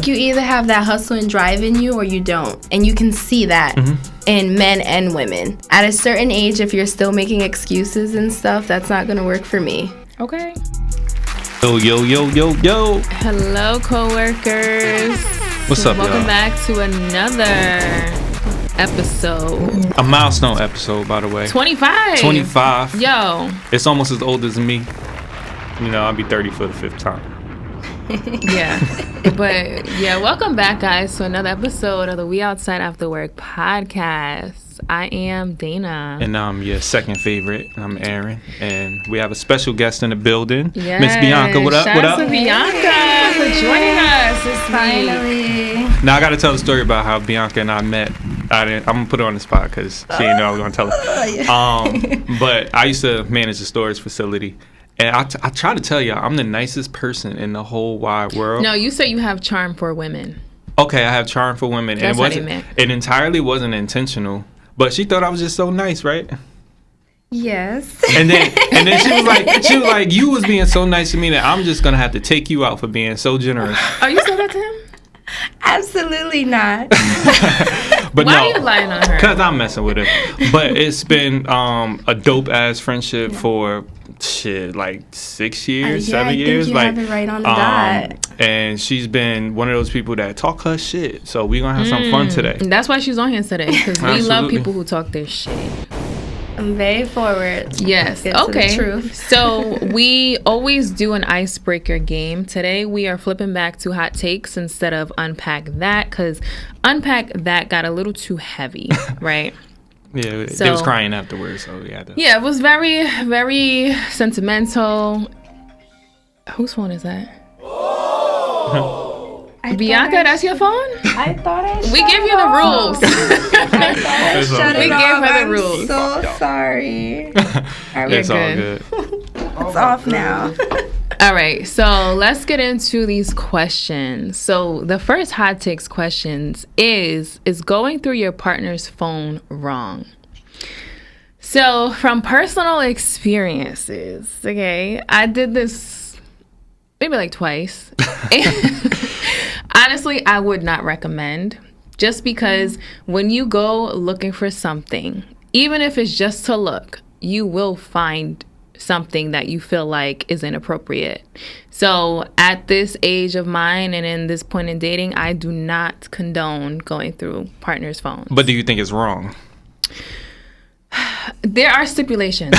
you either have that hustle and drive in you or you don't. And you can see that in men and women. At a certain age, if you're still making excuses and stuff, that's not going to work for me. Okay. Yo. Hello, coworkers. What's up, Welcome y'all? back to another episode. A milestone episode, by the way. 25. 25. Yo. It's almost as old as me. You know, I'll be 30 for the 5th time. Yeah. But yeah, welcome back, guys, to another episode of the We Outside Afterwork podcast. I am Dana. And I'm your second favorite. I'm Aaron. And we have a special guest in the building. Yes. Miss Bianca, what up? Shout out to Bianca for joining us this Finally. Now, I got to tell the story about how Bianca and I met. I'm going to put her on the spot because she didn't know I was going to tell her. But I used to manage the storage facility. And I try to tell y'all, I'm the nicest person in the whole wide world. No, you said you have charm for women. Okay, I have charm for women. That's what he and meant. it entirely wasn't intentional. But she thought I was just so nice, right? Yes. And then she was like, you was being so nice to me that I'm just gonna have to take you out for being so generous. Oh, you said that to him? Absolutely not. But Why no, are you lying on her? because I'm messing with her. But it's been a dope ass friendship for like 6 years, 7 years. I think you like have it right on the dot. And she's been one of those people that talk her shit. So we're gonna have some fun today. That's why she's on here today, because we love Absolutely. people who talk their shit. I'm very forward. Yes. Get to the Okay. truth. So we always do an icebreaker game. Today we are flipping back to hot takes instead of unpack that, because unpack that got a little too heavy, right? Yeah, they So- was crying afterwards, so we had to. Yeah, it was very, very sentimental. Whose phone is that? Bianca, that's your phone? I thought I We give you the rules. It's all Shut good. it We off. gave her the I'm rules. so sorry. It's all good. good. It's off now. All right, so let's get into these questions. So the first hot takes questions is going through your partner's phone wrong? So from personal experiences, okay, I did this maybe like twice. Honestly, I would not recommend, just because when you go looking for something, even if it's just to look, you will find something that you feel like is inappropriate. So at this age of mine and in this point in dating, I do not condone going through partners' phones. But do you think it's wrong? There are stipulations,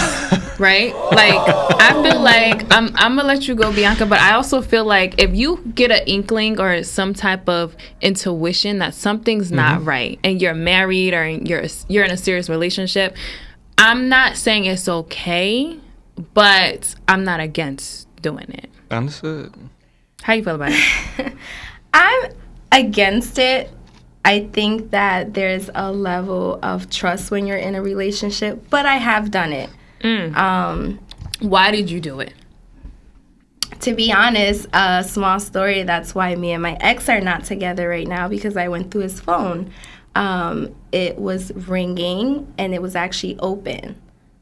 right? Like, I feel like I'm gonna let you go, Bianca, but I also feel like if you get an inkling or some type of intuition that something's not right, and you're married or you're in a serious relationship, I'm not saying it's okay, but I'm not against doing it. Understood. How you feel about it? I'm against it. I think that there's a level of trust when you're in a relationship, but I have done it. Why did you do it? To be honest, a small story, that's why me and my ex are not together right now, because I went through his phone. It was ringing, and it was actually open.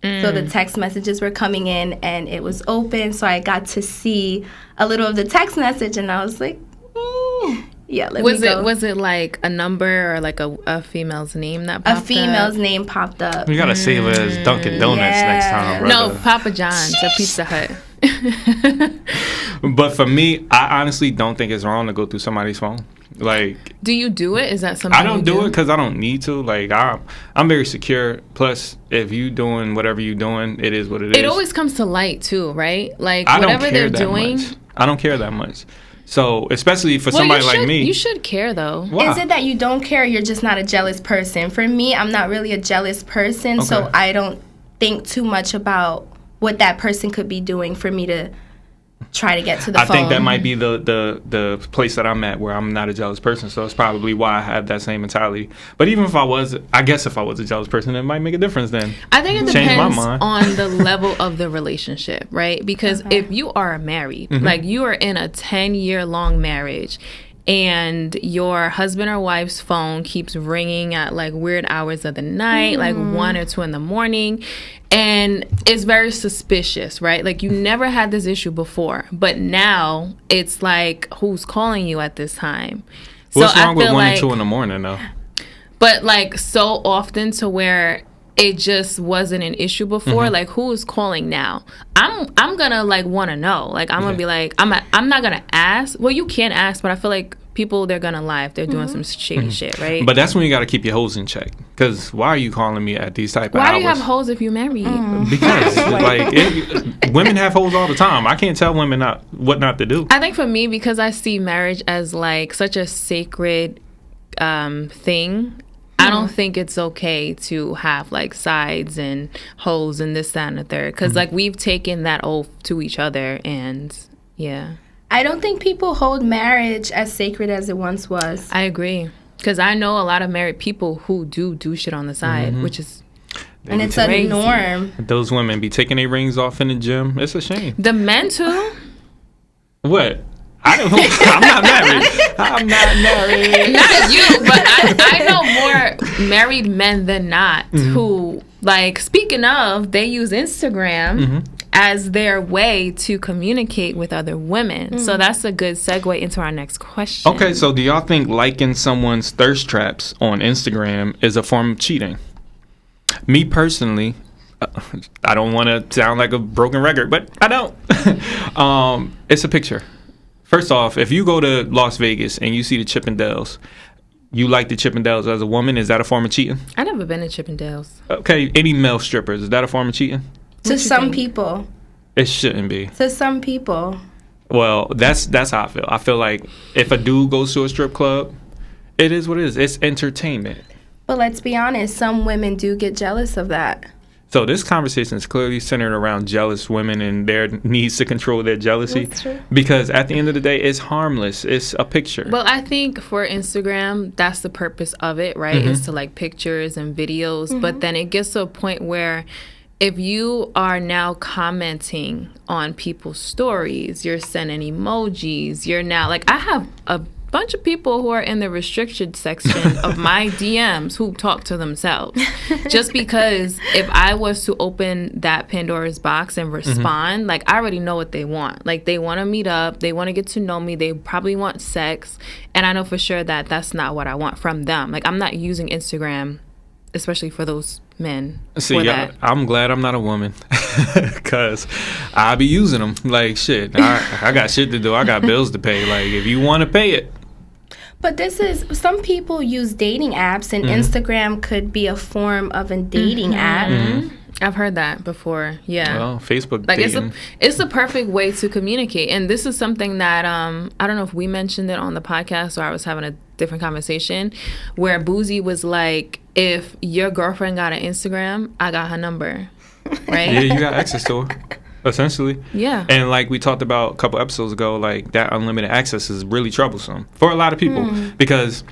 So the text messages were coming in, and it was open, so I got to see a little of the text message, and I was like, yeah, let me go. Was it like a number or like a female's name that popped up? A female's name popped up. You gotta save it as Dunkin' Donuts next time, No, brother. Papa John's, a Pizza Hut. But for me, I honestly don't think it's wrong to go through somebody's phone. Like, Do you do it? Is that something I don't you do it because I don't need to. Like, I'm very secure. Plus, if you doing whatever you doing, it is what it is. It always comes to light too, right? Like, I don't whatever care they're that doing. much. I don't care that much. So, especially for Well, somebody you like should, me. you should care though. Why? Is it that you don't care, you're just not a jealous person? For me, I'm not really a jealous person, so Okay. I don't think too much about what that person could be doing for me to try to get to the I phone. think that might be the place that I'm at, where I'm not a jealous person. So it's probably why I have that same mentality. But even if I was, I guess if I was a jealous person, it might make a difference then. I think it Change my depends mind. on the level of the relationship, right? Because if you are married, like you are in a 10-year long marriage, and your husband or wife's phone keeps ringing at like weird hours of the night, like 1 or 2 in the morning, and it's very suspicious, right? Like you never had this issue before, but now it's like, who's calling you at this time? What's wrong with 1 and 2 in the morning though? But like so often to where it just wasn't an issue before. Like, who is calling now? I'm gonna like want to know. Like, I'm gonna be like, I'm not gonna ask. Well, you can ask, but I feel like people, they're gonna lie if they're doing some shady shit, right? But that's when you gotta keep your hoes in check. Because why are you calling me at these type of hours? Why do you have hoes if you're married? Because women have hoes all the time. I can't tell women what not to do. I think for me, because I see marriage as like such a sacred thing. I don't think it's okay to have like sides and hoes and this, that, and the third. Because like we've taken that oath to each other, and yeah. I don't think people hold marriage as sacred as it once was. I agree. Because I know a lot of married people who do shit on the side, which is and it's crazy. A norm. Those women be taking their rings off in the gym. It's a shame. The men too. What? I'm not married. I'm not married. Not you, but I know more married men than not who, like, speaking of, they use Instagram as their way to communicate with other women. So that's a good segue into our next question. Okay, so do y'all think liking someone's thirst traps on Instagram is a form of cheating? Me personally, I don't want to sound like a broken record, but I don't. It's a picture. First off, if you go to Las Vegas and you see the Chippendales, you like the Chippendales as a woman, is that a form of cheating? I've never been to Chippendales. Okay, any male strippers, is that a form of cheating? To some people. It shouldn't be. To some people. Well, that's how I feel. I feel like if a dude goes to a strip club, it is what it is. It's entertainment. But let's be honest, some women do get jealous of that. So this conversation is clearly centered around jealous women and their needs to control their jealousy. That's true. Because at the end of the day, it's harmless. It's a picture. Well, I think for Instagram, that's the purpose of it, right? Is to like pictures and videos. But then it gets to a point where if you are now commenting on people's stories, you're sending emojis, you're now like, I have a bunch of people who are in the restricted section of my DMs who talk to themselves. Just because if I was to open that Pandora's box and respond, like I already know what they want. Like they want to meet up, they want to get to know me, they probably want sex, and I know for sure that that's not what I want from them. Like I'm not using Instagram, especially for those men. See, I'm glad I'm not a woman because I be using them like shit. I got shit to do. I got bills to pay. Like if you want to pay it. But some people use dating apps, and Instagram could be a form of a dating app. I've heard that before. Yeah. Well, Facebook like dating. it's the perfect way to communicate, and this is something that I don't know if we mentioned it on the podcast or I was having a different conversation where Boozy was like, if your girlfriend got an Instagram, I got her number, right? Yeah, you got access to her. Essentially. Yeah. And like we talked about a couple episodes ago, like that unlimited access is really troublesome for a lot of people because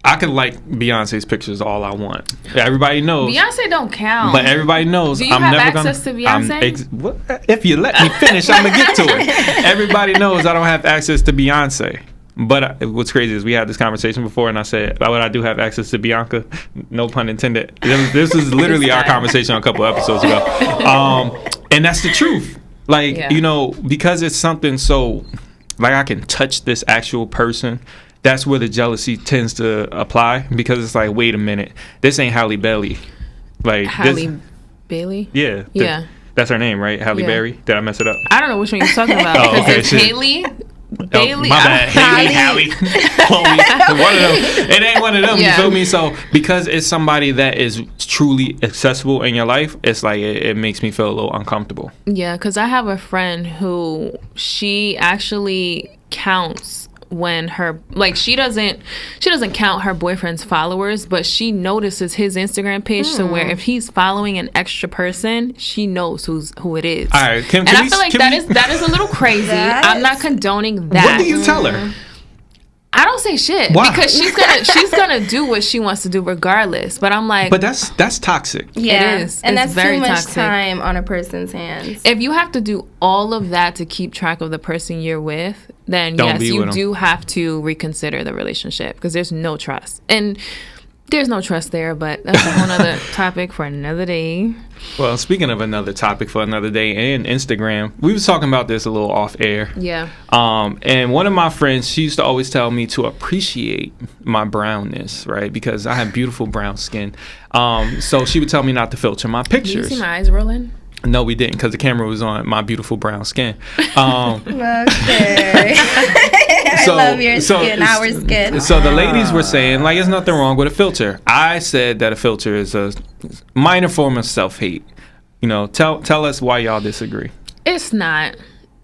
I can like Beyonce's pictures all I want. Everybody knows. Beyonce don't count. But everybody knows. Do you have access to Beyonce? If you let me finish, I'm going to get to it. Everybody knows I don't have access to Beyonce. But what's crazy is we had this conversation before, and I said, "But I do have access to Bianca." No pun intended. This is literally our conversation a couple episodes ago, and that's the truth. Like you know, because it's something so like I can touch this actual person. That's where the jealousy tends to apply because it's like, wait a minute, this ain't Halle Bailey. Like Halle Bailey. Yeah. Yeah. That's her name, right? Halle Berry. Did I mess it up? I don't know which one you're talking about. Okay, it's Haley. Bailey, my bad. Haley, Chloe, one of them. It ain't one of them. You feel me? So because it's somebody that is truly accessible in your life, it's like it makes me feel a little uncomfortable. Yeah, because I have a friend who she actually counts when her she doesn't count her boyfriend's followers, but she notices his Instagram page to where if he's following an extra person, she knows who it is. All right, I feel like that is a little crazy. I'm not condoning that. What do you tell her? I don't say shit. Why? Because she's gonna do what she wants to do regardless. But I'm like, but that's toxic. Yeah, it is. and It's that's very too much toxic. time on a person's hands. If you have to do all of that to keep track of the person you're with, then Don't yes, be you with 'em. do have to reconsider the relationship because there's no trust. And there's no trust there, but that's a whole nother topic for another day. Well, speaking of another topic for another day and Instagram, we was talking about this a little off air. Yeah. And one of my friends, she used to always tell me to appreciate my brownness, right? Because I have beautiful brown skin. So she would tell me not to filter my Do you pictures. see my eyes rolling? No, we didn't, because the camera was on my beautiful brown skin. Okay. I love your skin, our skin. So the ladies were saying, like, there's nothing wrong with a filter. I said that a filter is a minor form of self-hate. You know, tell us why y'all disagree. It's not.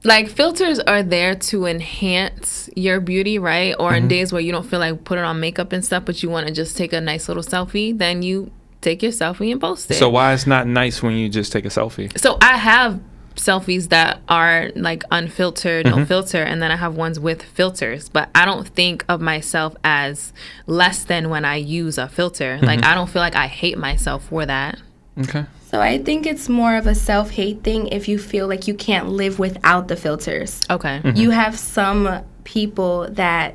Like, filters are there to enhance your beauty, right? Or in days where you don't feel like putting on makeup and stuff, but you want to just take a nice little selfie, then you take your selfie and post it. So why it's not nice when you just take a selfie? So I have selfies that are like unfiltered, no filter, and then I have ones with filters. But I don't think of myself as less than when I use a filter. Like, I don't feel like I hate myself for that. Okay. So I think it's more of a self-hate thing if you feel like you can't live without the filters. Okay. You have some people that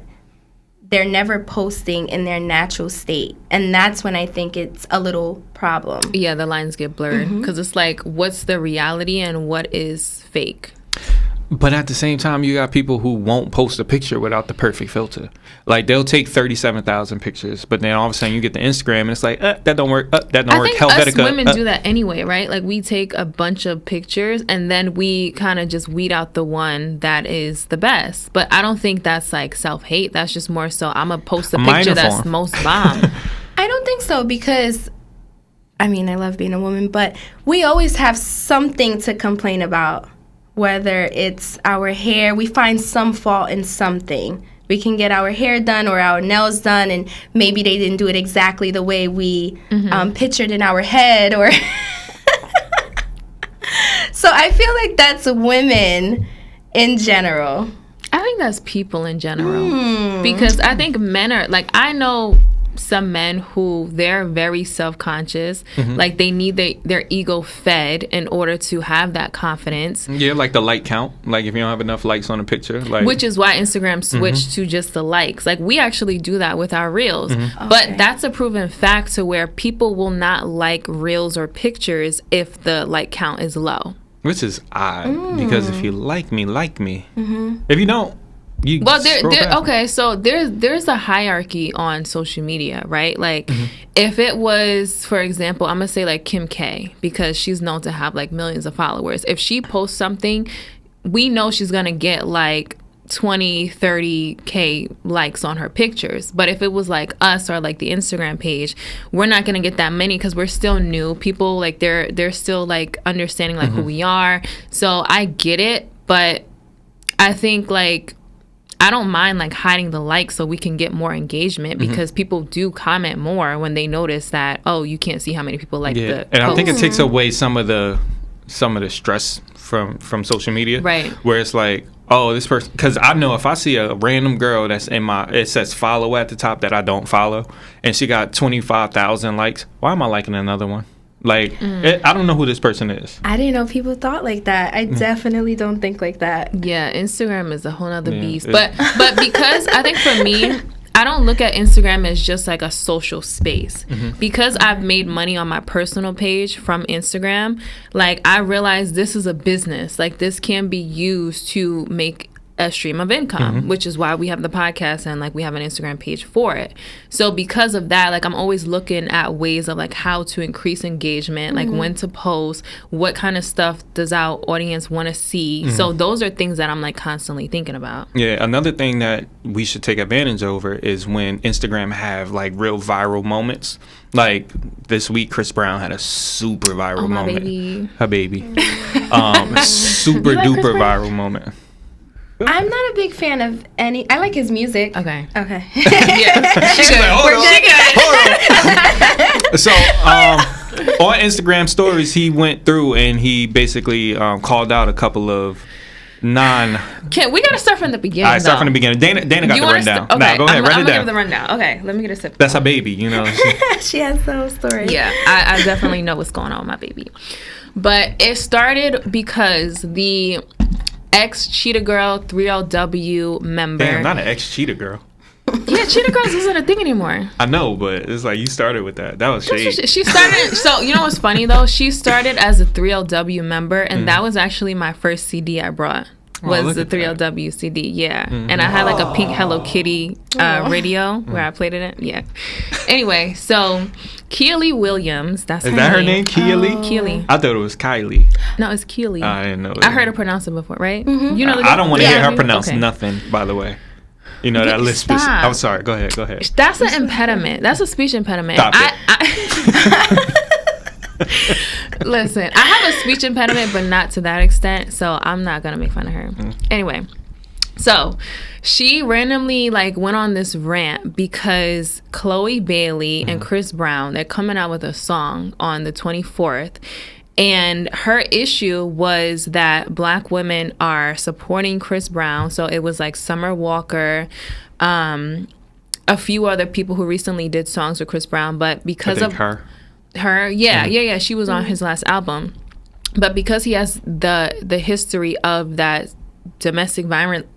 they're never posting in their natural state. And that's when I think it's a little problem. Yeah, the lines get blurred because it's like, what's the reality and what is fake? But at the same time, you got people who won't post a picture without the perfect filter. Like, they'll take 37,000 pictures, but then all of a sudden you get the Instagram and it's like, that don't work. That don't I work. think us Helvetica, women do that anyway, right? Like, we take a bunch of pictures and then we kind of just weed out the one that is the best. But I don't think that's like self-hate. That's just more so I'm going to post a Minor picture that's form. most bomb. I don't think so because, I mean, I love being a woman, but we always have something to complain about. Whether it's our hair, we find some fault in something. We can get our hair done or our nails done, and maybe they didn't do it exactly the way we pictured in our head. Or so I feel like that's women in general. I think that's people in general. Because I think men are, like, I know some men who they're very self-conscious. Like, they need their ego fed in order to have that confidence. Yeah, like the like count. Like, if you don't have enough likes on a picture. Like, Which is why Instagram switched to just the likes. Like, we actually do that with our reels. But that's a proven fact to where people will not like reels or pictures if the like count is low. which is odd, because if you like me. If you don't, you Well, scroll past it. okay, so there's a hierarchy on social media, right? Like, if it was, for example, I'm gonna say like Kim K, because she's known to have like millions of followers. If she posts something, we know she's gonna get like 20, 30K likes on her pictures. But if it was like us or like the Instagram page, we're not gonna get that many because we're still new. People, like, they're still like understanding like who we are. So I get it, but I think, like, I don't mind like hiding the likes so we can get more engagement, because people do comment more when they notice that, oh, you can't see how many people like the and I think it post. takes away some of the stress from social media, Right. Where it's like, oh, this person, because I know if I see a random girl that's in it says follow at the top that I don't follow, and she got 25,000 likes, why am I liking another one? Like, I don't know who this person is. I didn't know people thought like that. I definitely don't think like that. Yeah, Instagram is a whole nother Yeah, beast. it- But because I think for me, I don't look at Instagram as just like a social space. Because I've made money on my personal page from Instagram, like, I realize this is a business. Like, this can be used to make a stream of income, which is why we have the podcast and like we have an Instagram page for it. So because of that, like, I'm always looking at ways of like how to increase engagement, like when to post, what kind of stuff does our audience want to see. So those are things that I'm like constantly thinking about. Yeah, another thing that we should take advantage over is when Instagram have like real viral moments. Like this week, Chris Brown had a super viral my moment. baby. Her baby. Super You like Chris duper Brown? viral moment. I'm not a big fan of any. I like his music. Okay. Okay. She's like, hold on. So, on Instagram stories, he went through and he basically called out a couple of non. We gotta start from the beginning. All right, start from the beginning. Dana got the rundown. Okay, Nah, go ahead, run it down. I'm gonna give the rundown. Okay, let me get a sip. That's our baby, you know. She has the whole story. Yeah, I definitely know what's going on with my baby. But it started because the ex-Cheetah Girl 3LW member. Damn, not an ex-Cheetah Girl. Yeah, Cheetah Girls isn't a thing anymore. I know, but it's like you started with that. That was shade. She started. So you know what's funny though? She started as a 3LW member, and that was actually my first CD I brought. Was the 3LW CD, yeah. And I had like a pink Hello Kitty radio where I played it in. Yeah. Anyway, so Keely Williams, that's Is that her name? Keely? Keely. I thought it was Kylie. No, it's Keely. I didn't know. I heard her pronounce it before, right? Mm-hmm. You know. I don't want to hear her pronounce okay. nothing. By the way, you know that list. I'm sorry. Go ahead. That's an impediment. That's a speech impediment. Stop it. Listen, I have a speech impediment, but not to that extent, so I'm not gonna make fun of her. Anyway, so she randomly like went on this rant because Chloe Bailey and Chris Brown, they're coming out with a song on the 24th, and her issue was that Black women are supporting Chris Brown. So it was like Summer Walker, a few other people who recently did songs with Chris Brown, but because of her, yeah, she was on his last album, but because he has the history of that domestic violent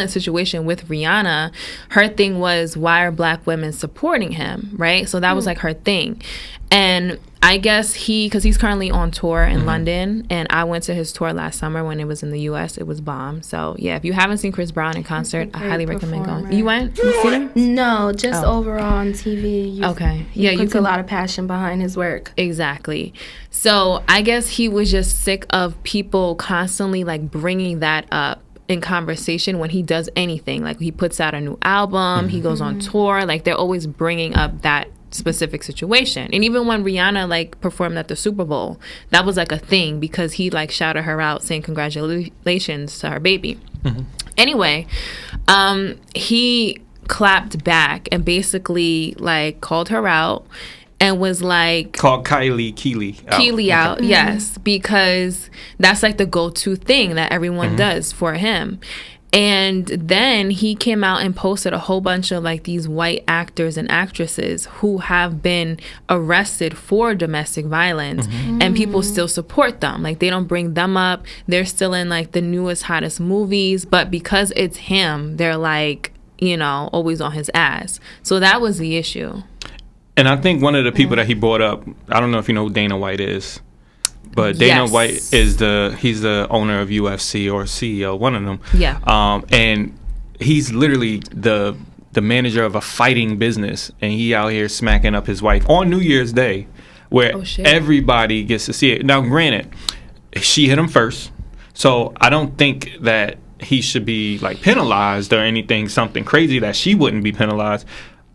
situation with Rihanna, her thing was, why are Black women supporting him, right? So that was like her thing. And I guess because he's currently on tour in London, and I went to his tour last summer when it was in the US. It was bomb. So yeah, if you haven't seen Chris Brown in concert, I highly recommend going. You went? You seen him? No, just overall on TV. Okay. He puts a lot of passion behind his work. Exactly. So I guess he was just sick of people constantly like bringing that up in conversation when he does anything. Like he puts out a new album, he goes on tour, like they're always bringing up that specific situation. And even when Rihanna like performed at the Super Bowl, that was like a thing because he like shouted her out saying congratulations to her baby. Anyway, he clapped back and basically like called her out and was like, called Keely out, yes, because that's like the go-to thing that everyone does for him. And then he came out and posted a whole bunch of like these white actors and actresses who have been arrested for domestic violence, and people still support them. Like they don't bring them up. They're still in like the newest, hottest movies, but because it's him, they're like, you know, always on his ass. So that was the issue. And I think one of the people that he brought up, I don't know if you know who Dana White is, but Dana White is he's the owner of UFC or CEO, one of them. Yeah. And he's literally the manager of a fighting business, and he out here smacking up his wife on New Year's Day, where everybody gets to see it. Now, granted, she hit him first, so I don't think that he should be like penalized or anything, something crazy that she wouldn't be penalized.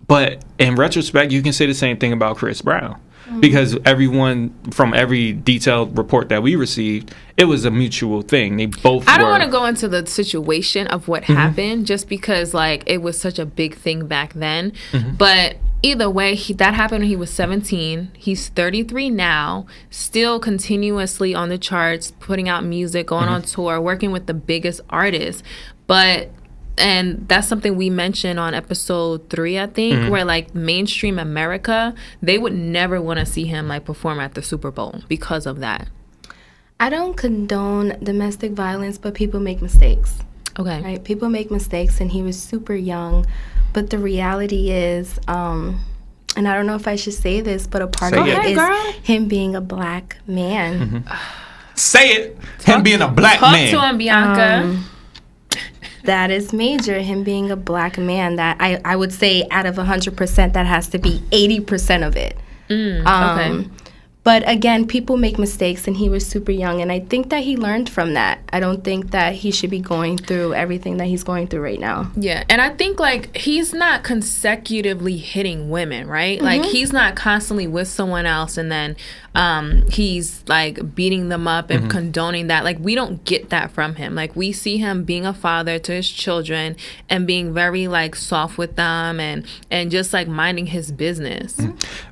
But in retrospect, you can say the same thing about Chris Brown. Because everyone, from every detailed report that we received, it was a mutual thing. They both I don't want to go into the situation of what happened just because, like, it was such a big thing back then. But either way, that happened when he was 17. He's 33 now, still continuously on the charts, putting out music, going on tour, working with the biggest artists. And that's something we mentioned on episode 3, I think, where like mainstream America, they would never want to see him like perform at the Super Bowl because of that. I don't condone domestic violence, but people make mistakes. Okay. Right? People make mistakes, and he was super young. But the reality is, and I don't know if I should say this, but a part of it is him being a Black man. Say it. Him being a Black man. Talk to him, Bianca. That is major, him being a Black man. That I would say out of 100%, that has to be 80% of it. Okay. But again, people make mistakes, and he was super young, and I think that he learned from that. I don't think that he should be going through everything that he's going through right now. Yeah, and I think, like, he's not consecutively hitting women, right? Like, he's not constantly with someone else, and then he's, like, beating them up and condoning that. Like, we don't get that from him. Like, we see him being a father to his children and being very, like, soft with them and just, like, minding his business.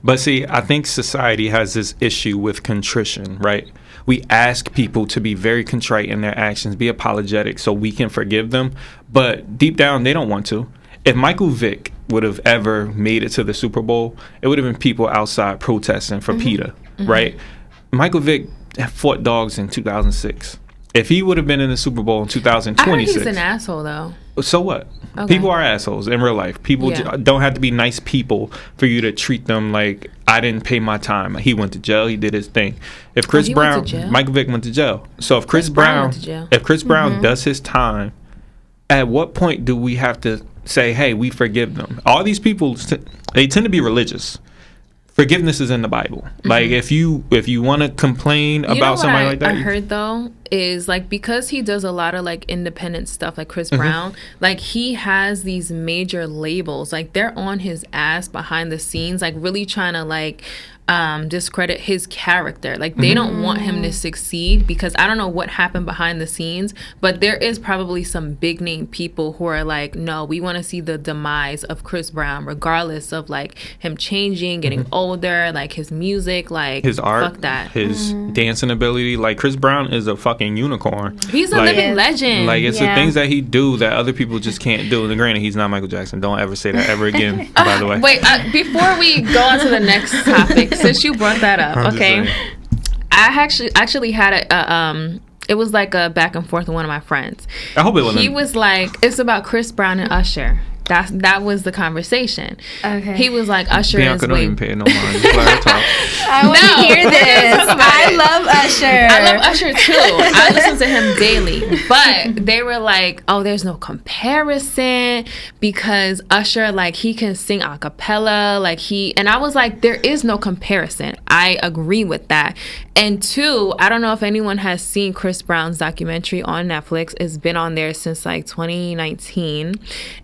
But see, I think society has this issue with contrition, right? We ask people to be very contrite in their actions, be apologetic so we can forgive them. But deep down, they don't want to. If Michael Vick would have ever made it to the Super Bowl, it would have been people outside protesting for PETA, right? Michael Vick fought dogs in 2006. If he would have been in the Super Bowl in 2026. I heard he's an asshole, though. So what? Okay. People are assholes in real life. People don't have to be nice people for you to treat them like, I didn't pay my time. He went to jail. He did his thing. If Chris Brown, Michael Vick went to jail. So if Chris Brown does his time, at what point do we have to say, hey, we forgive them? All these people, they tend to be religious. Forgiveness is in the Bible. Like if you want to complain about somebody like that, I heard though is like because he does a lot of like independent stuff, like Chris Brown, like he has these major labels, like they're on his ass behind the scenes, like really trying to like discredit his character. Like they don't want him to succeed because I don't know what happened behind the scenes, but there is probably some big name people who are like, no, we want to see the demise of Chris Brown regardless of like him changing, getting older, like his music, like his art, fuck that. His dancing ability. Like Chris Brown is a fucking unicorn. He's a living legend. Like it's the things that he do that other people just can't do. And granted, he's not Michael Jackson. Don't ever say that ever again, by the way. Wait, before we go on to the next topic, since you brought that up, okay, I actually had it was like a back and forth with one of my friends. I hope it wasn't. He was like, it's about Chris Brown and Usher. That was the conversation. Okay. He was like, Usher Bianca is don't even pay no mind. Just let her talk. I want to hear this. I love Usher. I love Usher too. I listen to him daily. But they were like, oh, there's no comparison because Usher, like, he can sing a cappella. And I was like, there is no comparison. I agree with that. And two, I don't know if anyone has seen Chris Brown's documentary on Netflix. It's been on there since like 2019.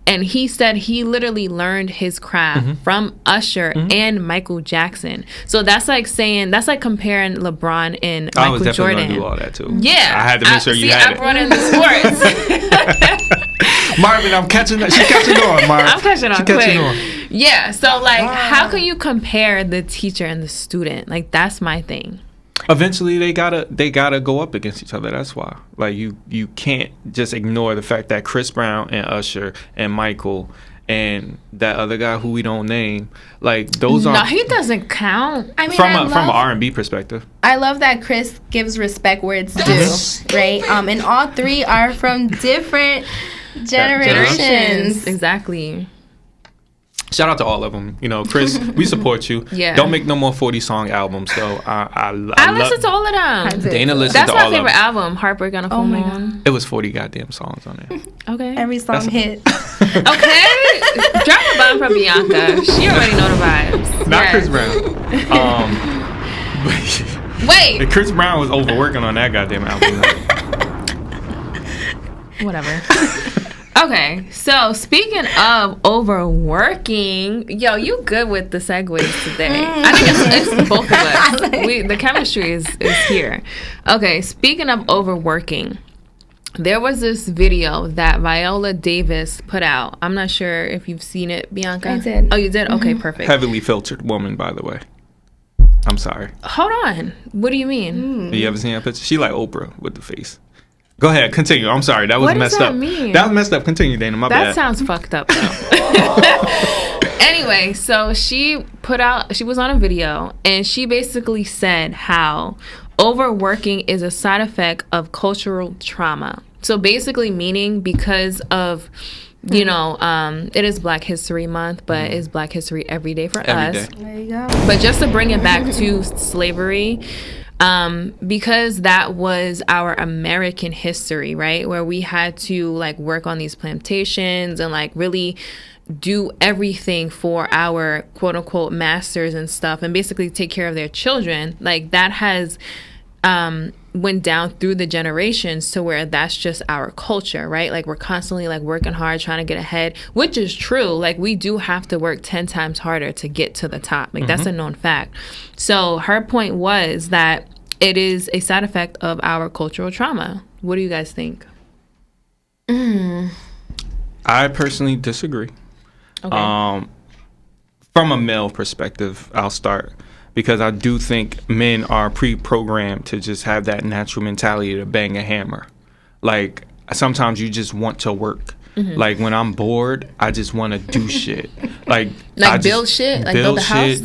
And he said he literally learned his craft from Usher and Michael Jackson. So that's like comparing LeBron and Michael Jordan. I was definitely going to do all that too. Yeah. I had to make sure you had it. I brought in the sports. Marvin, I'm catching that. She's catching on, Marvin. I'm catching on quick. Yeah. So like, how can you compare the teacher and the student? Like, that's my thing. Eventually they gotta go up against each other. That's why, like, you can't just ignore the fact that Chris Brown and Usher and Michael and that other guy who we don't name, like, those are. No, he doesn't count. I mean, from an R&B perspective. I love that Chris gives respect where it's due, right? And all three are from different generations. Exactly. Shout out to all of them. You know, Chris, we support you. Yeah. Don't make no more 40-song albums, though. I listen to all of them. Dana listens to all of them. That's my favorite album, Heartbreak on a Full Moon. It was 40 goddamn songs on there. Okay. Every song hit. Okay. Drop a bomb from Bianca. She already know the vibes. Not Chris Brown. Wait. Chris Brown was overworking on that goddamn album. Whatever. Okay, so speaking of overworking, yo, you good with the segues today. I think it's both of us. The chemistry is here. Okay, speaking of overworking, there was this video that Viola Davis put out. I'm not sure if you've seen it, Bianca. I did. Oh, you did? Okay, perfect. Heavily filtered woman, by the way. I'm sorry. Hold on. What do you mean? You ever seen that picture? She like Oprah with the face. Go ahead, continue. I'm sorry, that was messed up. Mean? That was messed up. Continue, Dana. My bad. That sounds fucked up, though. Anyway, so she was on a video, and she basically said how overworking is a side effect of cultural trauma. So basically meaning because of, you know, it is Black History Month, but it's Black History every day for us. There you go. But just to bring it back to slavery, because that was our American history, right? Where we had to like work on these plantations and like really do everything for our quote unquote masters and stuff and basically take care of their children. Like that has went down through the generations to where that's just our culture, right? Like we're constantly like working hard, trying to get ahead, which is true. Like we do have to work 10 times harder to get to the top. Like that's a known fact. So her point was that it is a side effect of our cultural trauma. What do you guys think? I personally disagree. Okay. From a male perspective, I'll start. because I do think men are pre-programmed to just have that natural mentality to bang a hammer. Like, sometimes you just want to work. Like, when I'm bored, I just want to do shit. Like build shit? Like build a house?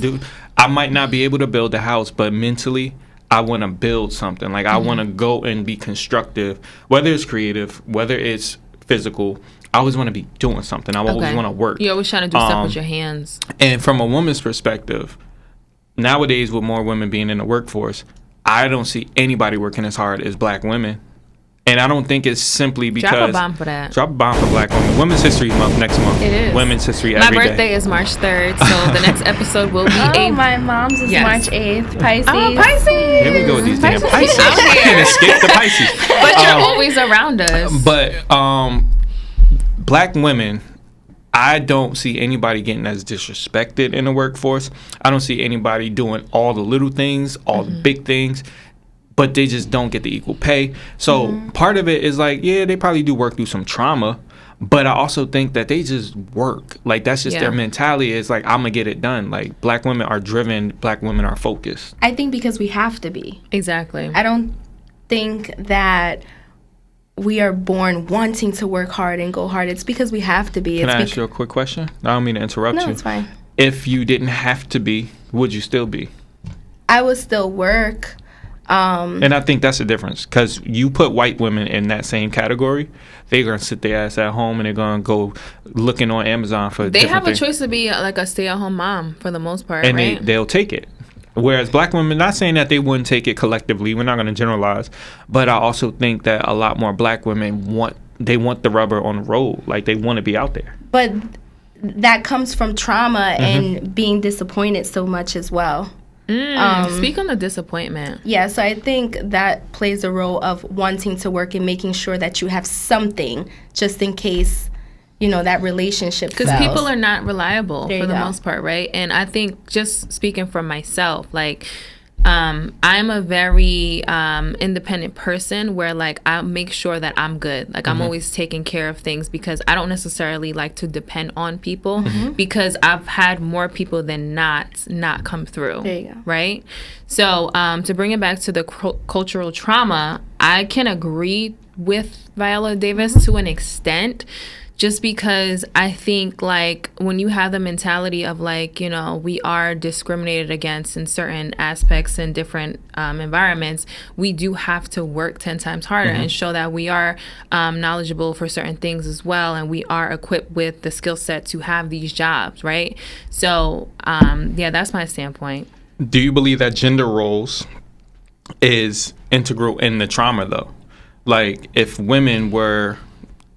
I might not be able to build a house, but mentally, I want to build something. Like, I want to go and be constructive, whether it's creative, whether it's physical. I always want to be doing something. I always want to work. You're always trying to do stuff with your hands. And from a woman's perspective, nowadays with more women being in the workforce, I don't see anybody working as hard as black women. And I don't think it's simply because... Drop a bomb for that. Drop a bomb for black women. Women's History Month next month. It is. Women's History every day. My birthday is March 3rd, so the next episode will be my mom's is March 8th. Pisces. Oh, Pisces. Here we go with these damn Pisces. I can't escape the Pisces. But you're always around us. But black women, I don't see anybody getting as disrespected in the workforce. I don't see anybody doing all the little things, all the big things, but they just don't get the equal pay. So part of it is like, yeah, they probably do work through some trauma, but I also think that they just work. Like, that's just their mentality. It's like, I'm going to get it done. Like, black women are driven. Black women are focused. I think because we have to be. Exactly. I don't think that we are born wanting to work hard and go hard. It's because we have to be. Can I ask you a quick question? I don't mean to interrupt you. No, it's fine. If you didn't have to be, would you still be? I would still work. And I think that's the difference, because you put white women in that same category, they're going to sit their ass at home and they're going to go looking on Amazon for They have things. A choice to be like a stay-at-home mom for the most part, and right? they'll take it. Whereas black women, not saying that they wouldn't take it collectively, we're not going to generalize, but I also think that a lot more black women want the rubber on the road. Like, they want to be out there. But that comes from trauma and being disappointed so much as well. Speak on the disappointment. Yeah, so I think that plays a role of wanting to work and making sure that you have something just in case, that relationship fails. Because people are not reliable for the most part, right? And I think, just speaking for myself, like, I'm a very independent person where, like, I make sure that I'm good. Like, I'm always taking care of things because I don't necessarily like to depend on people because I've had more people than not come through. There you go. Right? So to bring it back to the cultural trauma, I can agree with Viola Davis to an extent. Just because I think, like, when you have the mentality of, like, we are discriminated against in certain aspects in different environments, we do have to work 10 times harder and show that we are knowledgeable for certain things as well, and we are equipped with the skill set to have these jobs, right? So, that's my standpoint. Do you believe that gender roles is integral in the trauma, though? Like, if women were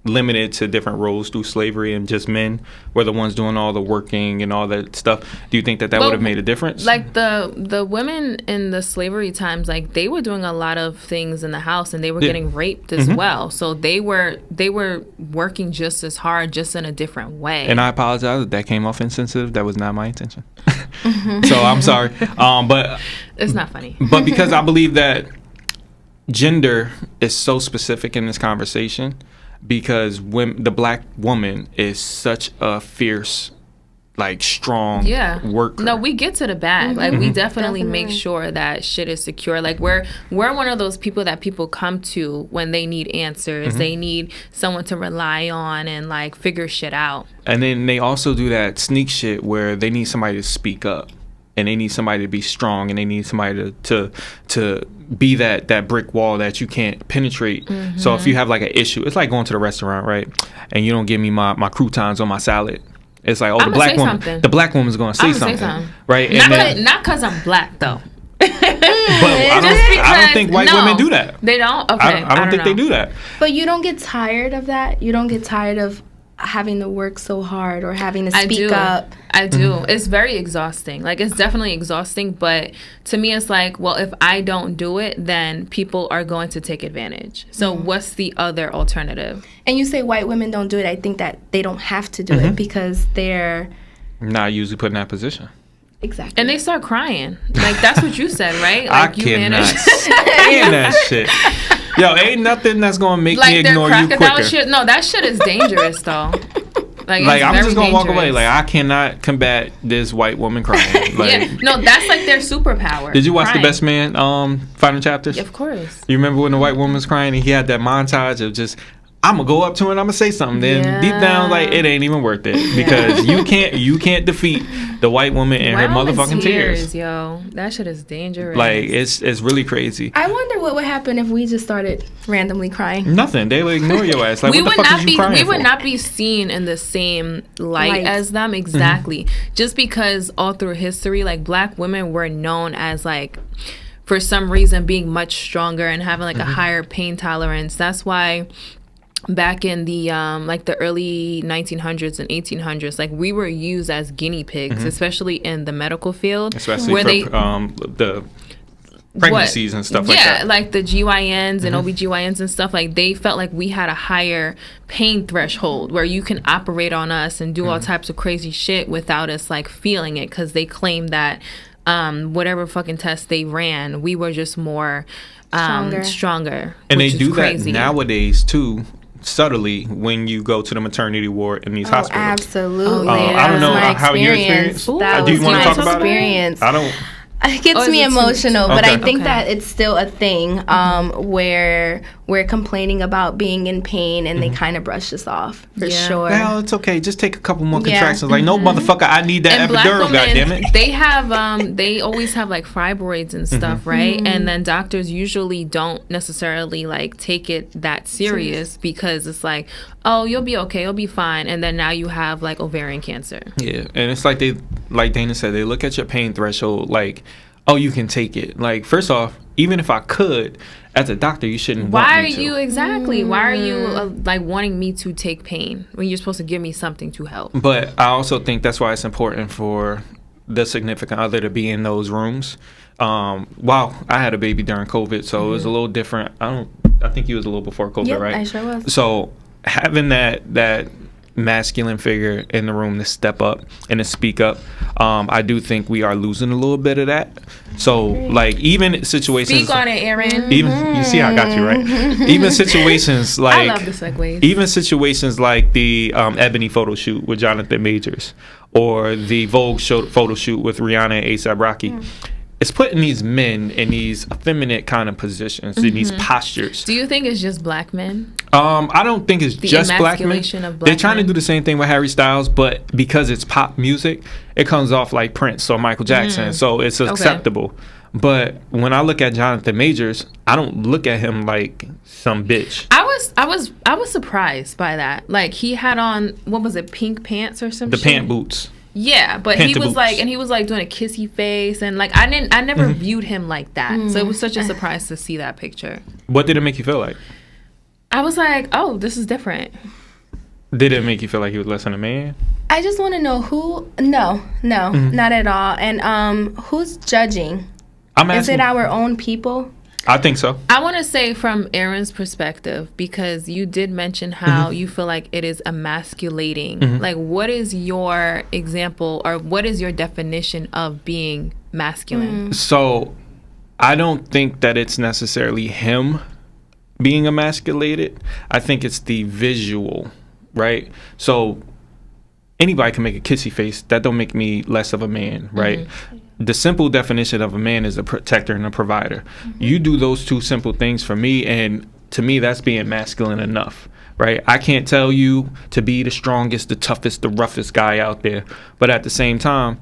limited to different roles through slavery and just men were the ones doing all the working and all that stuff, do you think that would have made a difference? Like, the women in the slavery times, like, they were doing a lot of things in the house and they were getting raped as well. So they were working just as hard, just in a different way. And I apologize if that came off insensitive. That was not my intention. So I'm sorry. But it's not funny. But because I believe that gender is so specific in this conversation, because the black woman is such a fierce, like, strong worker. No, we get to the bag. Like, we definitely make sure that shit is secure. Like, we're one of those people that people come to when they need answers. They need someone to rely on and, like, figure shit out. And then they also do that sneak shit where they need somebody to speak up. And they need somebody to be strong, and they need somebody to be that brick wall that you can't penetrate. So if you have, like, an issue, it's like going to the restaurant, right? And you don't give me my croutons on my salad. It's like, the black woman's going to say something, right? Not because I'm black, though. But I don't think white women do that. They don't? Okay. I don't think they do that. But you don't get tired of that? You don't get tired of having to work so hard or having to speak up? I do. It's very exhausting. Like, it's definitely exhausting, but to me it's like, well, if I don't do it, then people are going to take advantage. So what's the other alternative? And you say white women don't do it. I think that they don't have to do it because they're not usually put in that position. Exactly. And they start crying. Like, that's what you said, right? I Like, cannot stand that shit. Yo, ain't nothing that's gonna make me ignore you quicker. Shit. No, that shit is dangerous, though. Like I'm just gonna walk away. dangerous. Like, I cannot combat this white woman crying. Like, Yeah, no, that's like their superpower. did you watch crying. The Best Man final chapters? Of course. You remember when the white woman was crying and he had that montage of just, I'm gonna go up to her and I'm gonna say something. Then deep down, like, it ain't even worth it because you can't defeat the white woman and her motherfucking tears. Yo, that shit is dangerous. Like, it's really crazy. I wonder what would happen if we just started randomly crying. Nothing. They would ignore your ass. Like, we what the would fuck not is be you crying we for? would not be seen in the same light as them. Exactly. Just because all through history, like, black women were known as, like, for some reason being much stronger and having like a higher pain tolerance. That's why back in the like the early 1900s and 1800s, like, we were used as guinea pigs, especially in the medical field, especially where for they the pregnancies and stuff like that. Yeah, like the GYNs and OBGYNs and stuff, like, they felt like we had a higher pain threshold where you can operate on us and do all types of crazy shit without us, like, feeling it, because they claimed that whatever fucking test they ran, we were just more stronger. And they which is do crazy. that nowadays too, subtly, when you go to the maternity ward in these hospitals. Absolutely. I don't know how your experience. That Do you was want to my talk about experience. it? I don't. It gets is me it too- emotional, but Okay. I think Okay. that it's still a thing where we're complaining about being in pain and they kind of brush us off for Yeah. sure. Well, it's okay. Just take a couple more Yeah. contractions. Like, no, motherfucker, I need that And black epidural. women, Goddammit. they have they always have like fibroids and stuff, right? And then doctors usually don't necessarily like take it that serious because it's like, oh, you'll be okay, you'll be fine, and then now you have like ovarian cancer. Yeah, and it's like like Dana said, they look at your pain threshold like, oh, you can take it. Like, first off, even if I could, as a doctor, you shouldn't want Why are me to. you exactly? Why are you like wanting me to take pain when you're supposed to give me something to help? But I also think that's why it's important for the significant other to be in those rooms. Wow, I had a baby during COVID, so it was a little different. I think he was a little before COVID, Yep, right? I sure was. So having that masculine figure in the room to step up and to speak up, I do think we are losing a little bit of that. So, like, even situations. Speak on it, Aaron. Even you see how I got you right. Even situations like I love the segues. even situations like the Ebony photo shoot with Jonathan Majors or the Vogue photo shoot with Rihanna and A$AP Rocky. It's putting these men in these effeminate kind of positions, in these postures. Do you think it's just black men? I don't think it's just black men. emasculation of black They're trying men. to do the same thing with Harry Styles, but because it's pop music, it comes off like Prince or Michael Jackson, so it's acceptable. But when I look at Jonathan Majors, I don't look at him like some bitch. I was surprised by that. Like, he had on, what was it, pink pants or something? The pant boots. Yeah, but he was Pantaboots. like doing a kissy face, and like I never viewed him like that. So it was such a surprise to see that picture. What did it make you feel like? I was like, oh, this is different. Did it make you feel like he was less than a man? I just want to know who. No, not at all. And who's judging? I'm Is asking. it our own people? I think so. I want to say from Aaron's perspective, because you did mention how you feel like it is emasculating. Like, what is your example or what is your definition of being masculine? So I don't think that it's necessarily him being emasculated. I think it's the visual, right? So anybody can make a kissy face. That don't make me less of a man, right? The simple definition of a man is a protector and a provider. You do those two simple things for me, and to me, that's being masculine enough, right? I can't tell you to be the strongest, the toughest, the roughest guy out there, but at the same time,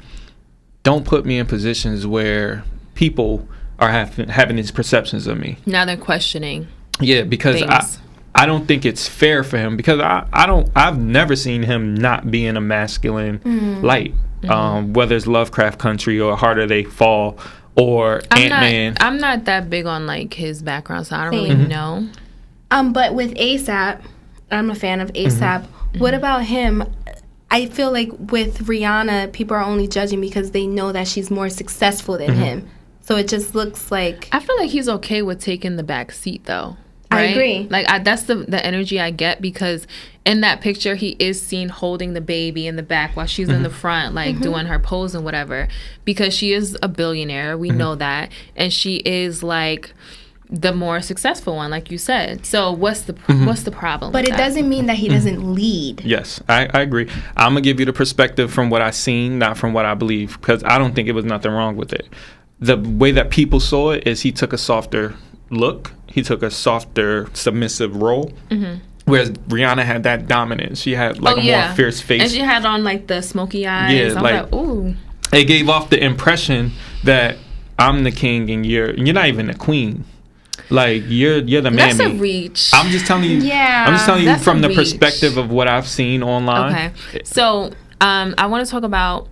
don't put me in positions where people are having these perceptions of me. Now they're questioning. Yeah, because Things. I don't think it's fair for him, because I've never seen him not be in a masculine light. Whether it's Lovecraft Country or Harder They Fall or Ant-Man. I'm not that big on like his background, so I don't really know. But with A$AP, I'm a fan of A$AP. What about him? I feel like with Rihanna, people are only judging because they know that she's more successful than him. So it just looks like... I feel like he's okay with taking the back seat, though. I Right? agree. Like, that's the energy I get, because in that picture, he is seen holding the baby in the back while she's in the front, like, doing her pose and whatever. Because she is a billionaire. We know that. And she is, like... the more successful one, like you said. So what's the problem? But it doesn't mean that he doesn't lead. Yes, I agree. I'm gonna give you the perspective from what I seen, not from what I believe, because I don't think it was nothing wrong with it. The way that people saw it is he took a softer look, he took a softer submissive role. Whereas Rihanna had that dominance. She had like a more fierce face. And she had on like the smoky eyes. Yeah, like, ooh. It gave off the impression that I'm the king and you're not even the queen. Like you're the man. That's a reach. I'm just telling you. Yeah, I'm just telling you from the reach. perspective of what I've seen online. Okay. So I want to talk about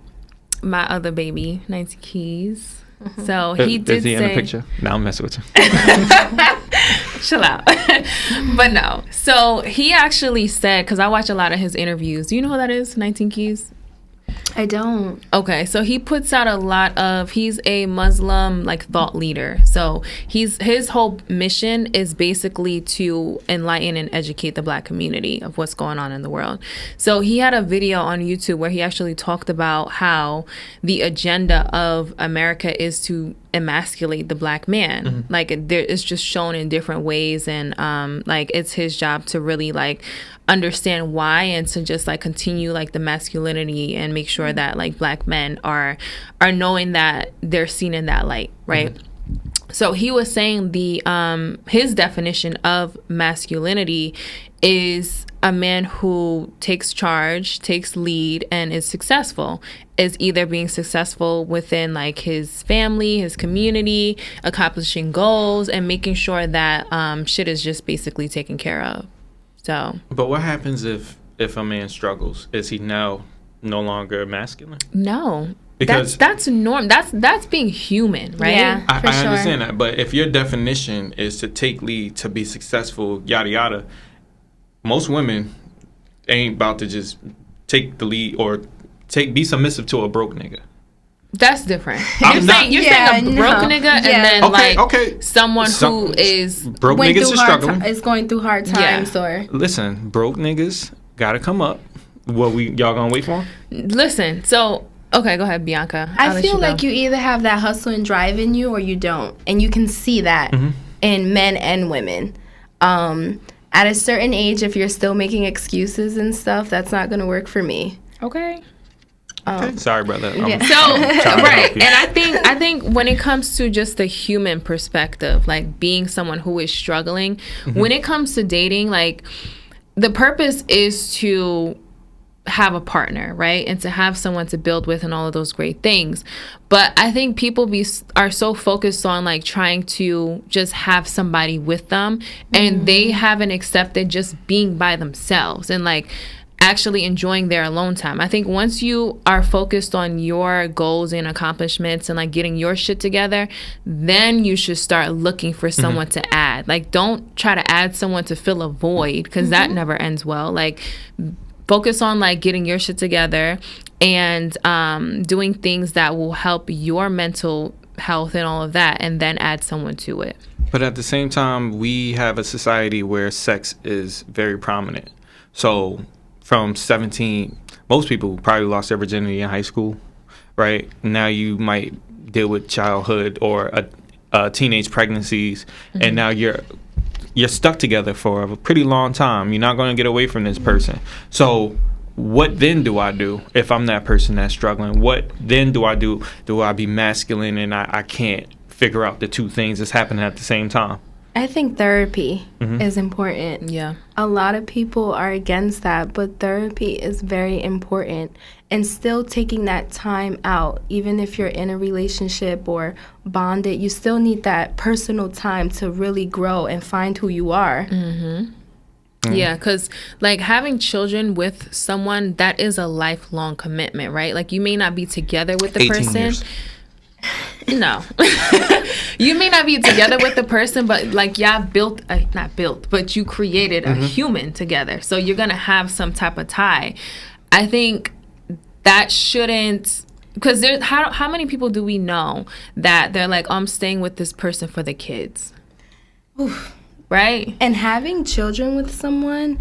my other baby, 19 Keys. So he did Is he say, in the picture? No, I'm messing with you. Chill out. But no. So he actually said, because I watch a lot of his interviews. Do you know who that is? 19 Keys? I don't. Okay, so he puts out a lot of, he's a Muslim like thought leader. So his whole mission is basically to enlighten and educate the Black community of what's going on in the world. So he had a video on YouTube where he actually talked about how the agenda of America is to emasculate the Black man. Like it's just shown in different ways, and like it's his job to really like understand why, and to just like continue like the masculinity and make sure that like Black men are knowing that they're seen in that light, right? So he was saying the his definition of masculinity is a man who takes charge, takes lead, and is successful. Is either being successful within like his family, his community, accomplishing goals, and making sure that shit is just basically taken care of. So. But what happens if a man struggles? Is he now no longer masculine? No. Because that's norm. That's being human, right? Yeah, I sure. understand that, but if your definition is to take lead, to be successful, yada yada, most women ain't about to just take the lead or be submissive to a broke nigga. That's different. I'm You're saying a broke nigga, and then someone who is broke niggas is struggling, is going through hard times, or listen, broke niggas gotta come up. What y'all gonna wait for? Listen, so. Okay, go ahead, Bianca. I feel like you either have that hustle and drive in you or you don't. And you can see that in men and women. At a certain age, if you're still making excuses and stuff, that's not going to work for me. Okay. Sorry, brother. Yeah. So, right. And I think when it comes to just the human perspective, like being someone who is struggling, when it comes to dating, like the purpose is to have a partner, right? And to have someone to build with and all of those great things. But I think people are so focused on like trying to just have somebody with them, and they haven't accepted just being by themselves and like actually enjoying their alone time. I think once you are focused on your goals and accomplishments and like getting your shit together, then you should start looking for someone to add. Like don't try to add someone to fill a void, because that never ends well. Like focus on like getting your shit together and doing things that will help your mental health and all of that, and then add someone to it. But at the same time, we have a society where sex is very prominent. So from 17, most people probably lost their virginity in high school, right? Now you might deal with childhood or teenage pregnancies, and now you're stuck together for a pretty long time. You're not going to get away from this person. So what then do I do if I'm that person that's struggling? What then do I do? Do I be masculine and I can't figure out the two things that's happening at the same time? I think therapy is important. Yeah. A lot of people are against that, but therapy is very important. And still taking that time out, even if you're in a relationship or bonded, you still need that personal time to really grow and find who you are. Yeah, because like having children with someone, that is a lifelong commitment, right? Like you may not be together with the 18 person. years. No. You may not be together with the person, but like y'all but you created a human together. So you're going to have some type of tie. I think that shouldn't, because there's how many people do we know that they're like, oh, I'm staying with this person for the kids. Oof. Right? And having children with someone,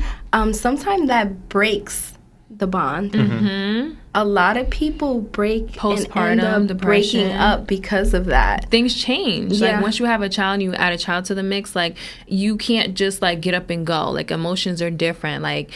sometimes that breaks the bond. a lot of people break Postpartum and end up depression. breaking up because of that. Things change. Yeah. Like once you have a child and you add a child to the mix, like you can't just like get up and go. Like emotions are different. Like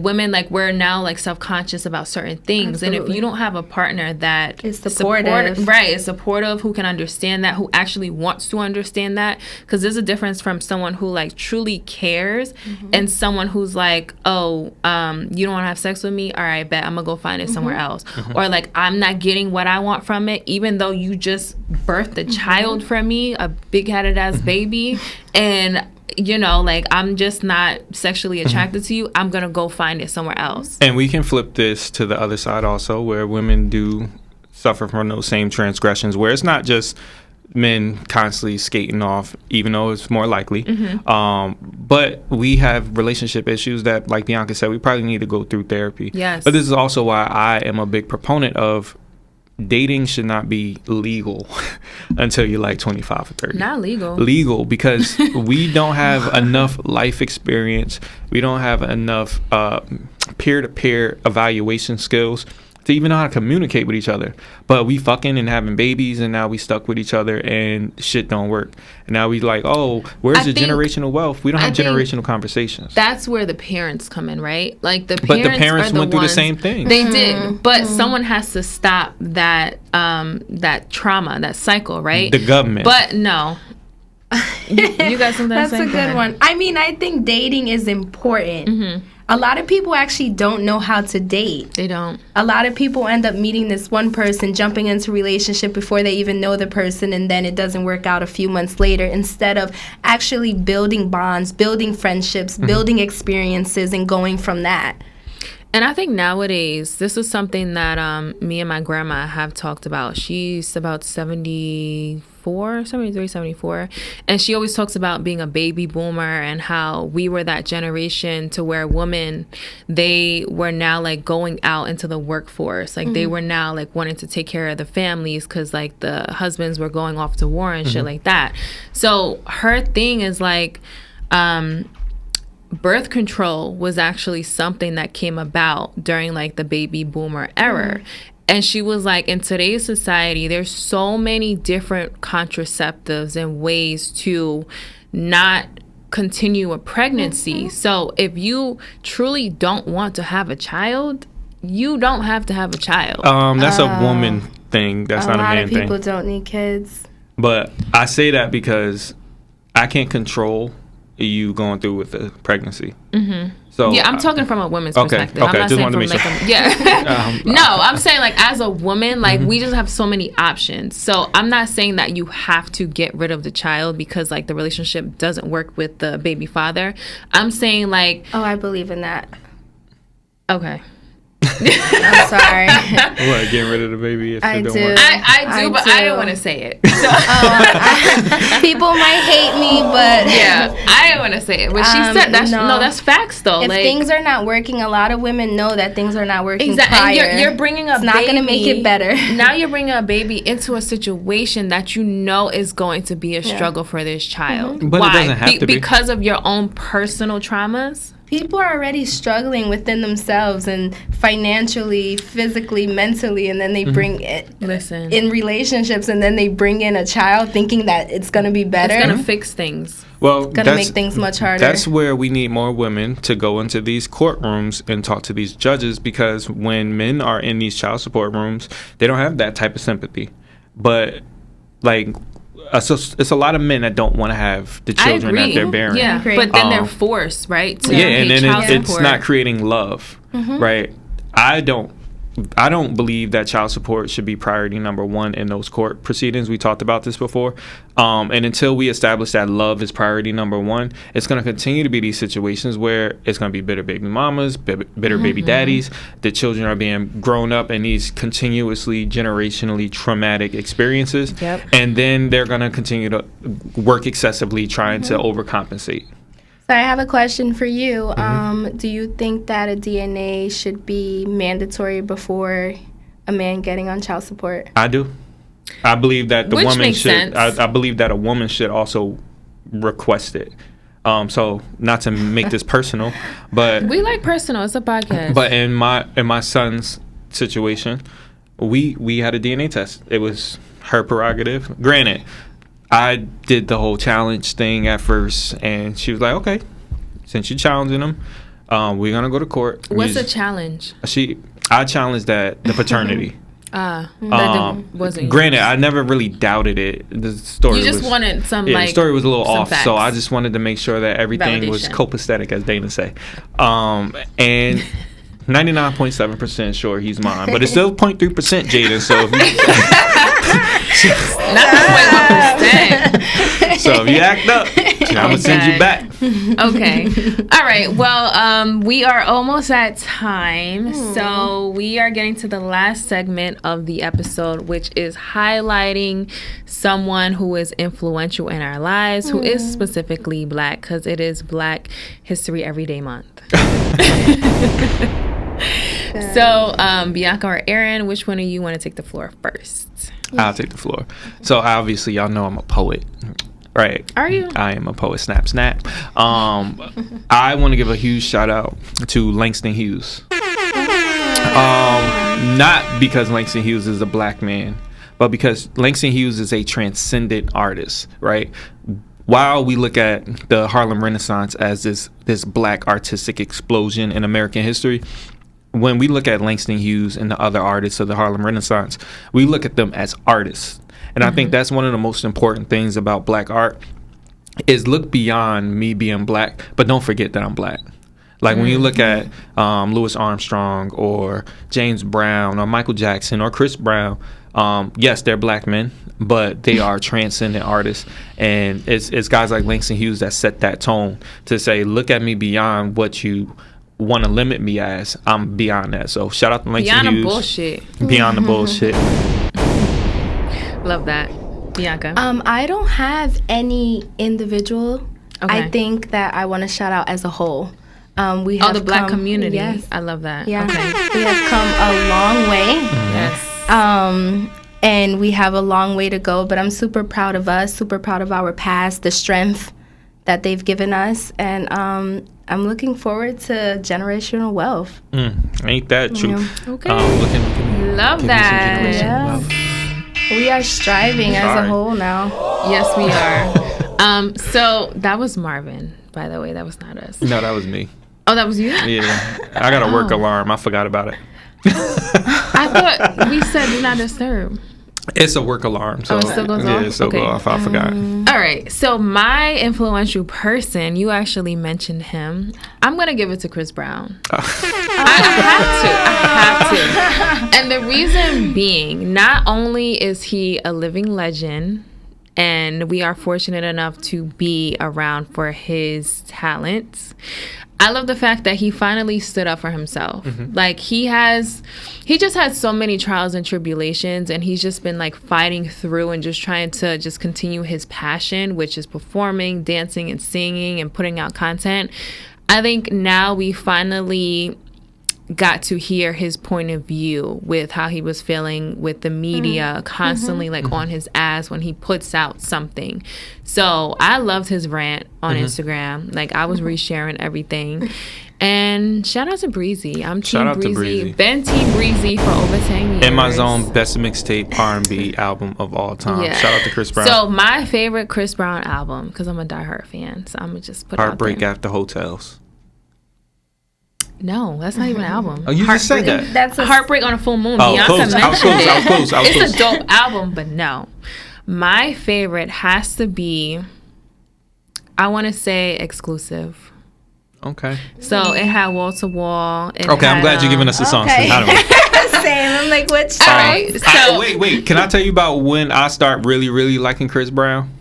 women, like we're now like self-conscious about certain things. Absolutely. And if you don't have a partner that is supportive, is supportive, who can understand that, who actually wants to understand that, because there's a difference from someone who like truly cares and someone who's like, oh, you don't want to have sex with me? All right, bet I'm gonna go find it somewhere else. Or like, I'm not getting what I want from it, even though you just birthed a child from me, a big-headed ass baby, and you know, like, I'm just not sexually attracted to you. I'm going to go find it somewhere else. And we can flip this to the other side also, where women do suffer from those same transgressions, where it's not just men constantly skating off, even though it's more likely. But we have relationship issues that, like Bianca said, we probably need to go through therapy. Yes. But this is also why I am a big proponent of dating should not be legal until you're like 25 or 30. Not legal. Legal, because we don't have enough life experience. We don't have enough peer-to-peer evaluation skills to even know how to communicate with each other. But we fucking and having babies, and now we stuck with each other and shit don't work. And now we like, oh, where's the generational wealth? We don't have generational conversations. That's where the parents come in, right? Like the parents went through the same thing. They did, but someone has to stop that that trauma, that cycle, right? The government. But no. You got something to say? That's a good one. I mean, I think dating is important. A lot of people actually don't know how to date. They don't. A lot of people end up meeting this one person, jumping into a relationship before they even know the person, and then it doesn't work out a few months later, instead of actually building bonds, building friendships, building experiences, and going from that. And I think nowadays, this is something that me and my grandma have talked about. She's about 74, 73, 74. And she always talks about being a baby boomer and how we were that generation to where women, they were now like going out into the workforce. Like they were now like wanting to take care of the families because like the husbands were going off to war and shit like that. So her thing is like, birth control was actually something that came about during like the baby boomer era. And she was like, in today's society, there's so many different contraceptives and ways to not continue a pregnancy. So if you truly don't want to have a child, you don't have to have a child. That's a woman thing. That's not a man thing. A lot of people don't need kids. But I say that because I can't control you going through with the pregnancy. So yeah, I'm talking from a woman's perspective. Okay, I'm not just saying wanted from to like make a, no, I'm saying like as a woman, like we just have so many options. So I'm not saying that you have to get rid of the child because like the relationship doesn't work with the baby father. I'm saying like, oh, I believe in that. Okay. I'm sorry. What, getting rid of the baby if it don't work? I do, but I don't want to say it. So. People might hate me, but yeah, I don't want to say it. But she said that's that's facts though. If like, things are not working, a lot of women know that things are not working. Exactly. And you're bringing a it's not going to make it better. Now you're bringing a baby into a situation that you know is going to be a struggle for this child. But why? it doesn't have to be. Because of your own personal traumas. People are already struggling within themselves and financially, physically, mentally, and then they bring it in relationships, and then they bring in a child thinking that it's going to be better. It's going to fix things. Well, it's going to make things much harder. That's where we need more women to go into these courtrooms and talk to these judges, because when men are in these child support rooms, they don't have that type of sympathy. But, like, it's a lot of men that don't want to have the children that they're bearing. Yeah, but then they're forced, right? To and then it's support. not creating love, right? I don't believe that child support should be priority number one in those court proceedings. We talked about this before. And until we establish that love is priority number one, it's going to continue to be these situations where it's going to be bitter baby mamas, bitter baby daddies. The children are being grown up in these continuously, generationally traumatic experiences. Yep. And then they're going to continue to work excessively trying to overcompensate. So I have a question for you. Do you think that a DNA should be mandatory before a man getting on child support? I do. I believe that the woman should. Sense. I believe that a woman should also request it. So not to make this personal, but we like personal. It's a podcast. But in my son's situation, we had a DNA test. It was her prerogative. Granted, I did the whole challenge thing at first, and she was like, "Okay, since you're challenging him, we're gonna go to court." What's the challenge? I challenged the paternity. That wasn't. Granted, I never really douded it. The story you just wanted some. The story was a little off, facts. so I just wanted to make sure that everything was copacetic, as Dana say. And 99.7% sure he's mine, but it's still 0.3% Jaden. So if not 0.1%. So if you act up, I'm gonna send you back. Okay. All right. Well, we are almost at time, so we are getting to the last segment of the episode, which is highlighting someone who is influential in our lives, who is specifically Black, because it is Black History Everyday Month. So, Bianca or Aaron, which one of you want to take the floor first? I'll take the floor. So obviously, y'all know I'm a poet. Right. Are you? I am a poet. Snap, snap. I want to give a huge shout out to Langston Hughes. Not because Langston Hughes is a Black man, but because Langston Hughes is a transcendent artist, right? While we look at the Harlem Renaissance as this Black artistic explosion in American history, when we look at Langston Hughes and the other artists of the Harlem Renaissance, we look at them as artists. And I think that's one of the most important things about Black art is look beyond me being Black, but don't forget that I'm Black. Like when you look at Louis Armstrong or James Brown or Michael Jackson or Chris Brown, yes, they're Black men, but they are transcendent artists. And it's guys like Langston Hughes that set that tone to say, look at me beyond what you want to limit me as. I'm beyond that. So shout out to Langston Hughes. Beyond the bullshit. Beyond the bullshit. Love that. Bianca? I don't have any individual. Okay. I think that I want to shout out as a whole. We have the Black community. Yes. I love that. Yeah. Okay. We have come a long way. Yes. And we have a long way to go, but I'm super proud of us, super proud of our past, the strength that they've given us, and I'm looking forward to generational wealth. Ain't that true? Yeah. Okay. Love that. Yeah. We are striving as a whole now. Yes, we are. So that was Marvin, by the way. That was not us. No, that was me. Oh, that was you? Yeah. I got a work alarm. I forgot about it. I thought we said do not disturb. It's a work alarm. So it still goes off? Yeah, it still goes off. I forgot. All right. So my influential person, you actually mentioned him. I'm going to give it to Chris Brown. I have to. And the reason being, not only is he a living legend, and we are fortunate enough to be around for his talents, I love the fact that he finally stood up for himself. Like he just had so many trials and tribulations, and he's just been like fighting through and just trying to just continue his passion, which is performing, dancing, and singing and putting out content. I think now we finally got to hear his point of view with how he was feeling with the media constantly like on his ass when he puts out something. So I loved his rant on Instagram. Like I was resharing everything. And shout out to Breezy. I'm Team Breezy. Been Team Breezy for over 10 years. In my zone, best mixtape R&B album of all time. Yeah. Shout out to Chris Brown. So my favorite Chris Brown album, because I'm a diehard fan, so I'm gonna just put Heartbreak it out there. After Hotels. No, that's not even an album. Oh, you just said that. That's a Heartbreak on a Full Moon. Oh, Bianca close. mentioned it. I was close. It's a dope album, but no. My favorite has to be, I want to say, Exclusive. Okay. So it had Wall to Wall. Okay, I'm glad you're giving us a song. Okay. I don't know. Same. I'm like, what song? All right. So wait. Can I tell you about when I start really, really liking Chris Brown?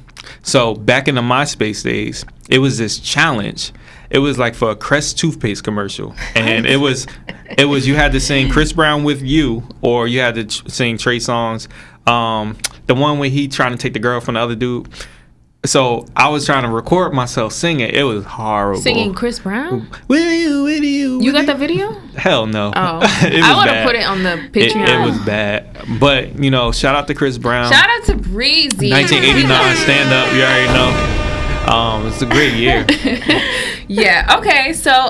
So back in the MySpace days, it was this challenge. It was like for a Crest toothpaste commercial, and it was you had to sing Chris Brown with you, or you had to sing Trey Songz. The one where he trying to take the girl from the other dude. So I was trying to record myself singing. It was horrible. singing Chris Brown? With you. You got the video? Hell no. Oh, It was I would have bad. put it on the Patreon. It was bad. But, shout out to Chris Brown. Shout out to Breezy. 1989 stand up. You already know. It's a great year. Yeah. Okay. So,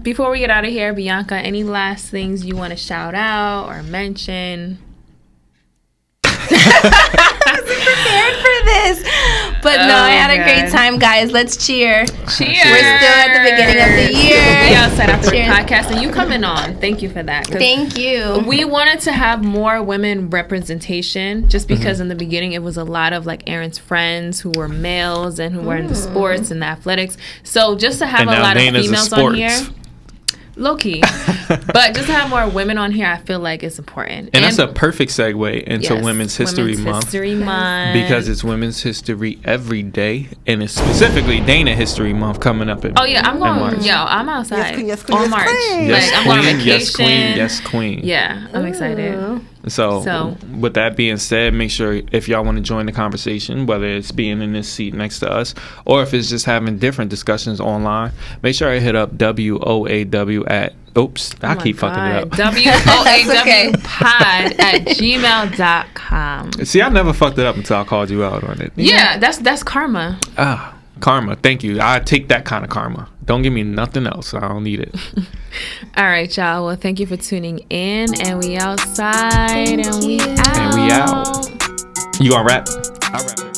before we get out of here, Bianca, any last things you want to shout out or mention? I wasn't prepared for this. But no, I had a great time, guys. Let's cheer. Cheers. We're still at the beginning of the year. The Outside Afterwork podcast, and you coming on. Thank you for that. Thank you. We wanted to have more women representation just because in the beginning it was a lot of like Aaron's friends who were males and who were into sports and the athletics. So just to have a lot of females on here. Low-key. But just to have more women on here, I feel like it's important. And that's a perfect segue into Women's History Month. Because it's Women's History every day, and it's specifically Dana History Month coming up in I'm going. March. Yo, I'm outside. Yes, queen, all March. Yes, like, I'm queen, going on vacation. yes, queen, yes, queen. Yeah, I'm excited. So, with that being said, make sure if y'all want to join the conversation, whether it's being in this seat next to us or if it's just having different discussions online, make sure I hit up WOAW at I keep fucking it up. WOAW pod at gmail.com. See, I never fucked it up until I called you out on it. Yeah, that's karma. Karma. Thank you. I take that kind of karma. Don't give me nothing else. I don't need it. All right, y'all. Well, thank you for tuning in. And we outside. And we out. You gonna rap? I'll rap.